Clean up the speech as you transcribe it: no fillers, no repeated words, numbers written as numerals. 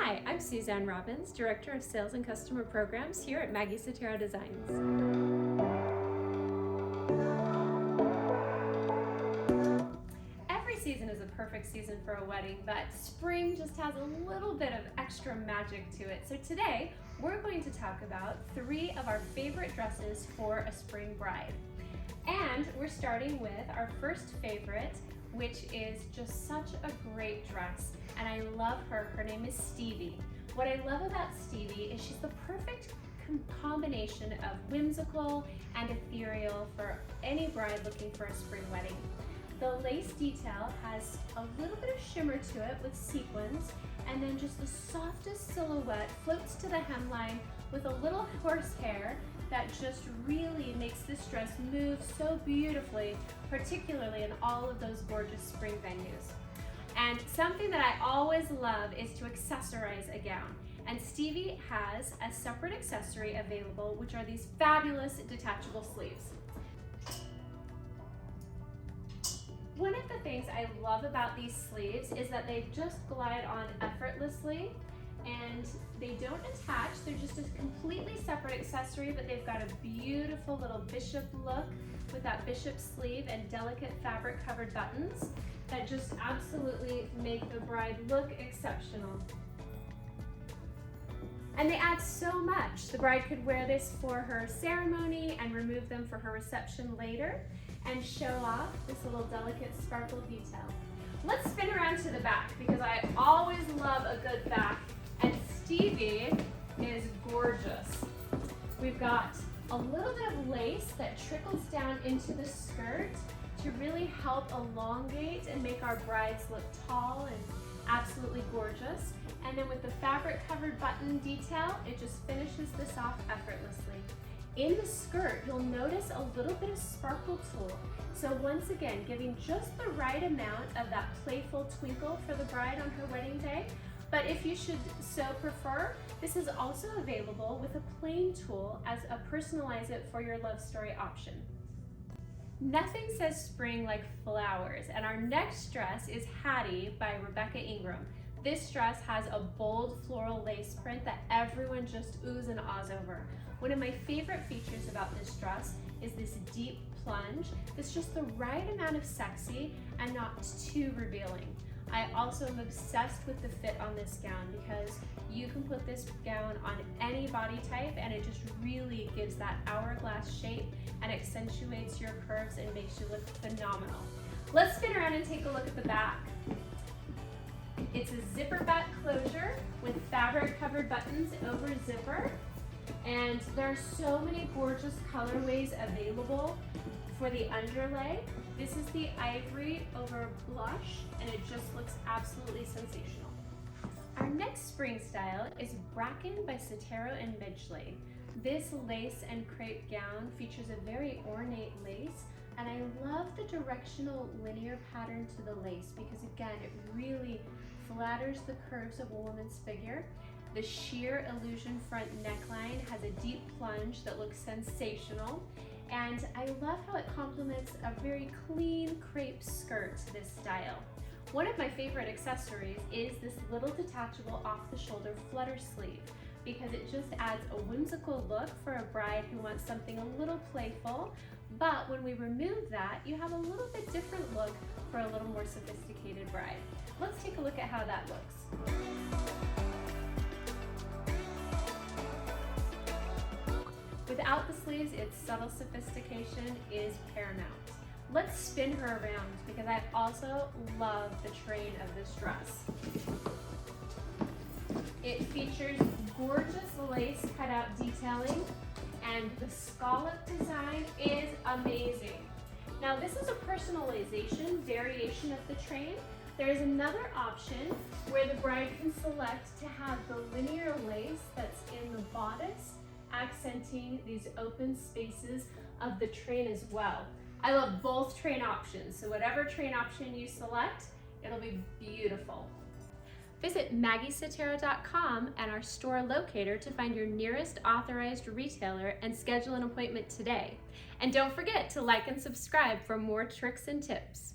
Hi, I'm Suzanne Robbins, Director of Sales and Customer Programs here at Maggie Sotero Designs. Every season is a perfect season for a wedding, but spring just has a little bit of extra magic to it. So today, we're going to talk about 3 of our favorite dresses for a spring bride. And we're starting with our first favorite, which is just such a great dress. And I love her. Her name is Stevie. What I love about Stevie is she's the perfect combination of whimsical and ethereal for any bride looking for a spring wedding. The lace detail has a little bit of shimmer to it with sequins, and then just the softest silhouette floats to the hemline with a little horsehair that just really makes this dress move so beautifully, particularly in all of those gorgeous spring venues. And something that I always love is to accessorize a gown. And Stevie has a separate accessory available, which are these fabulous detachable sleeves. One of the things I love about these sleeves is that they just glide on effortlessly, and they don't attach. They're just a completely separate accessory, but they've got a beautiful little bishop look with that bishop sleeve and delicate fabric covered buttons that just absolutely make the bride look exceptional. And they add so much. The bride could wear this for her ceremony and remove them for her reception later and show off this little delicate sparkle detail. Let's spin around to the back because I always love a good back, and Stevie is gorgeous. We've got a little bit of lace that trickles down into the skirt to really help elongate and make our brides look tall and absolutely gorgeous. And then with the fabric covered button detail, it just finishes this off effortlessly. In the skirt, you'll notice a little bit of sparkle tulle. So once again, giving just the right amount of that playful twinkle for the bride on her wedding day. But if you should so prefer, this is also available with a plain tulle as a personalize it for your love story option. Nothing says spring like flowers, and our next dress is Hattie by Rebecca Ingram. This dress has a bold floral lace print that everyone just oohs and ahs over. One of my favorite features about this dress is this deep plunge. It's just the right amount of sexy and not too revealing. I also am obsessed with the fit on this gown because you can put this gown on any body type and it just really gives that hourglass shape and accentuates your curves and makes you look phenomenal. Let's spin around and take a look at the back. It's a zipper back closure with fabric covered buttons over zipper, and there are so many gorgeous colorways available for the underlay. This is the ivory over blush, and it just looks absolutely sensational. Our next spring style is Bracken by Sotero and Midgley. This lace and crepe gown features a very ornate lace, and I love the directional linear pattern to the lace because again, it really flatters the curves of a woman's figure. The sheer illusion front neckline has a deep plunge that looks sensational. And I love how it complements a very clean crepe skirt to this style. One of my favorite accessories is this little detachable off-the-shoulder flutter sleeve because it just adds a whimsical look for a bride who wants something a little playful, but when we remove that, you have a little bit different look for a little more sophisticated bride. Let's take a look at how that looks. Without the sleeves, its subtle sophistication is paramount. Let's spin her around because I also love the train of this dress. It features gorgeous lace cutout detailing, and the scallop design is amazing. Now this is a personalization variation of the train. There is another option where the bride can select to have the linear lace that's in the bodice accenting these open spaces of the train as well. I love both train options, so whatever train option you select, it'll be beautiful. Visit maggiesotero.com and our store locator to find your nearest authorized retailer and schedule an appointment today. And don't forget to like and subscribe for more tricks and tips.